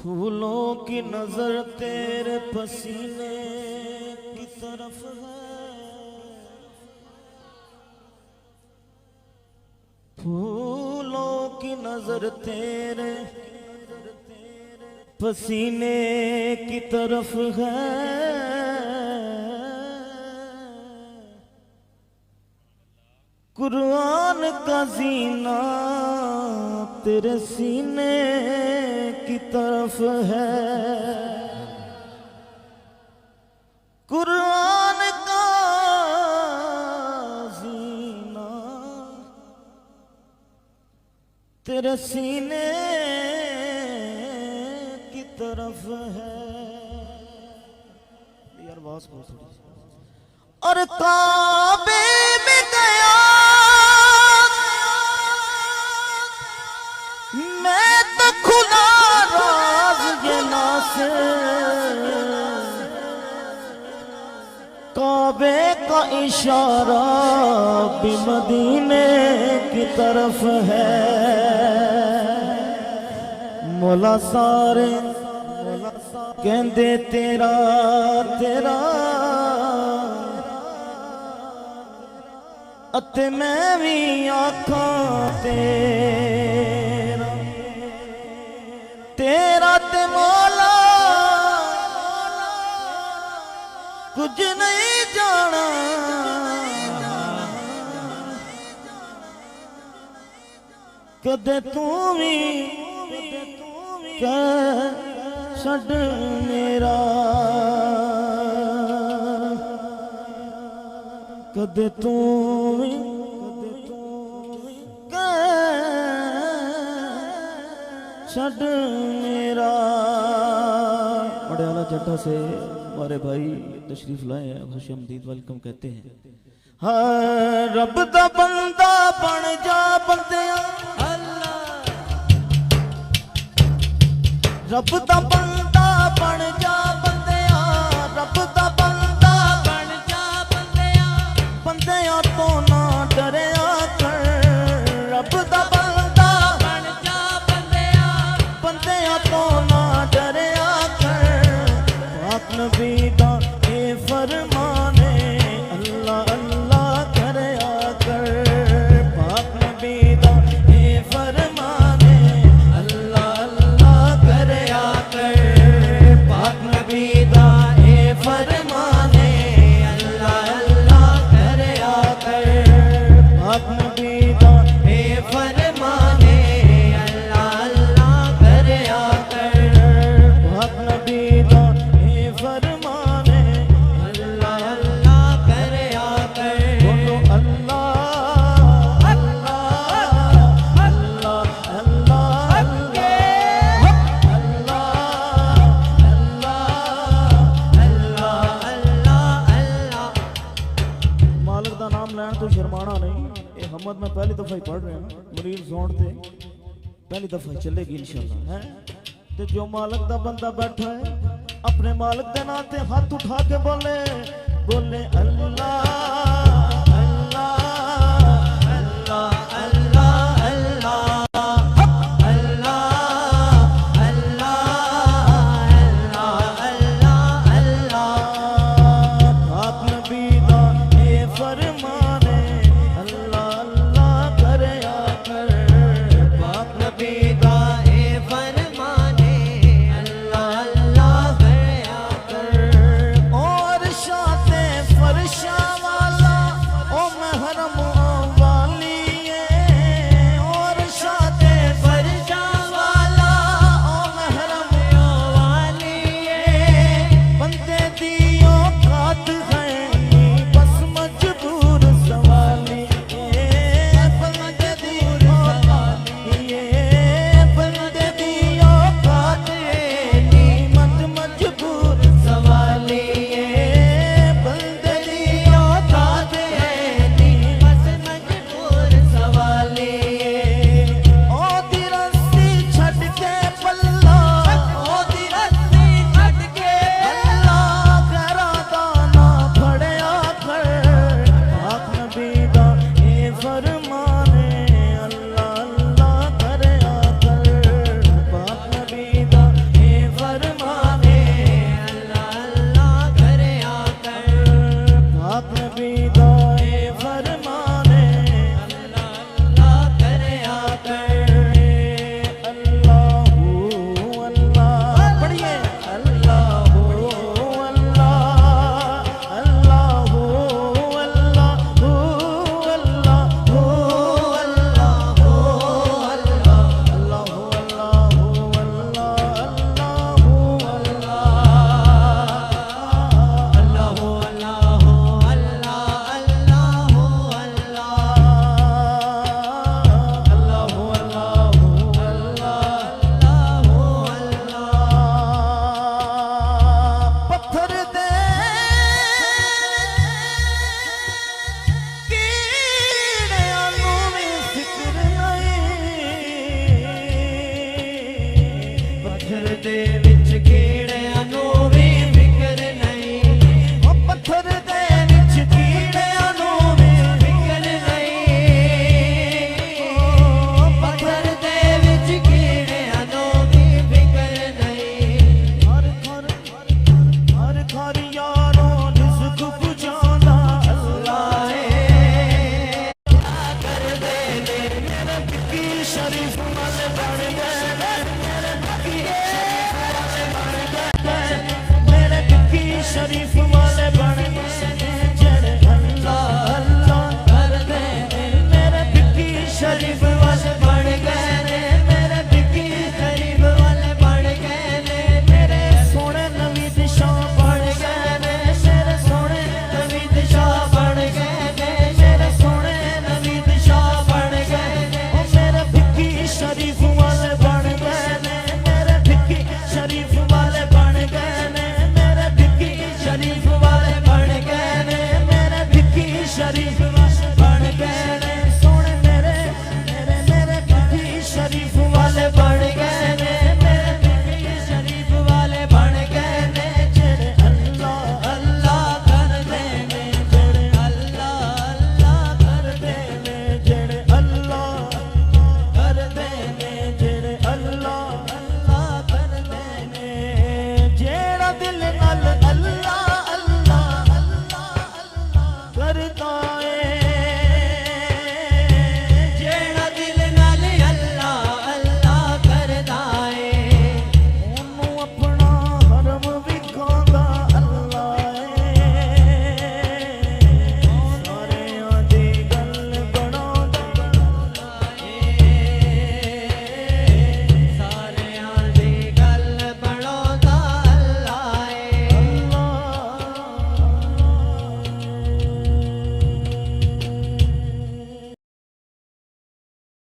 फूलों की नजर तेरे पसीने की तरफ है, फूलों की नजर तेरे पसीने की तरफ है। कुरान का जीना तेरे सीने की तरफ है, कुरान का जीना तेरे सीने की तरफ है। यार आवाज बहुत थोड़ी। और काबे में गया मैं तो खुदा राज ये नासे, काबे का इशारा भी मदीने की तरफ है। मौला सारे कहंदे तेरा तेरा अते मैं भी आखां तेरा तेरा ते मौला कुछ नहीं जाना। कदे तू भी कह छड़ मेरा, कदे तू भी कह छड़ मेरा। मडियाला जट्टा से हमारे भाई तशरीफ लाए हैं, खुशामदीद वेलकम कहते हैं। हाँ रब दा बंदा बन जा बंदिया, रब दा बंदा बन जा बंदिया, रब दा बंदा बन जा बंदिया, बंदिया तो ना डरिया कर। रब दा बंदा बन जा बंदिया, बंदिया तो ना डरिया कर। पाक नबी दा ए फरमाने अल्लाह अल्लाह करया कर। पाक नबी दा ए फरमाने अल्लाह अल्लाह करया कर। पाक नबी दा ए फरमाने अल्लाह अल्लाह करया कर। पाक नबी दा ए फरमाने अल्लाह अल्लाह करया कर। पाक नबी दा ए फरमाने अल्लाह अल्लाह करया कर। बोलो अल्लाह अल्लाह अल्लाह अल्लाह मालिक का नाम लैन तो शर्माना नहीं। ये हमद में पहली दफा ही पढ़ रहे हैं, मरीज जोड़ थे पहली दफा चलेगी इंशाल्लाह है। तो जो मालिक का बंदा बैठा है अपने मालिक के नाम से हाथ उठा के बोले बोले अल्लाह और शाते फरशा वाला देव देवी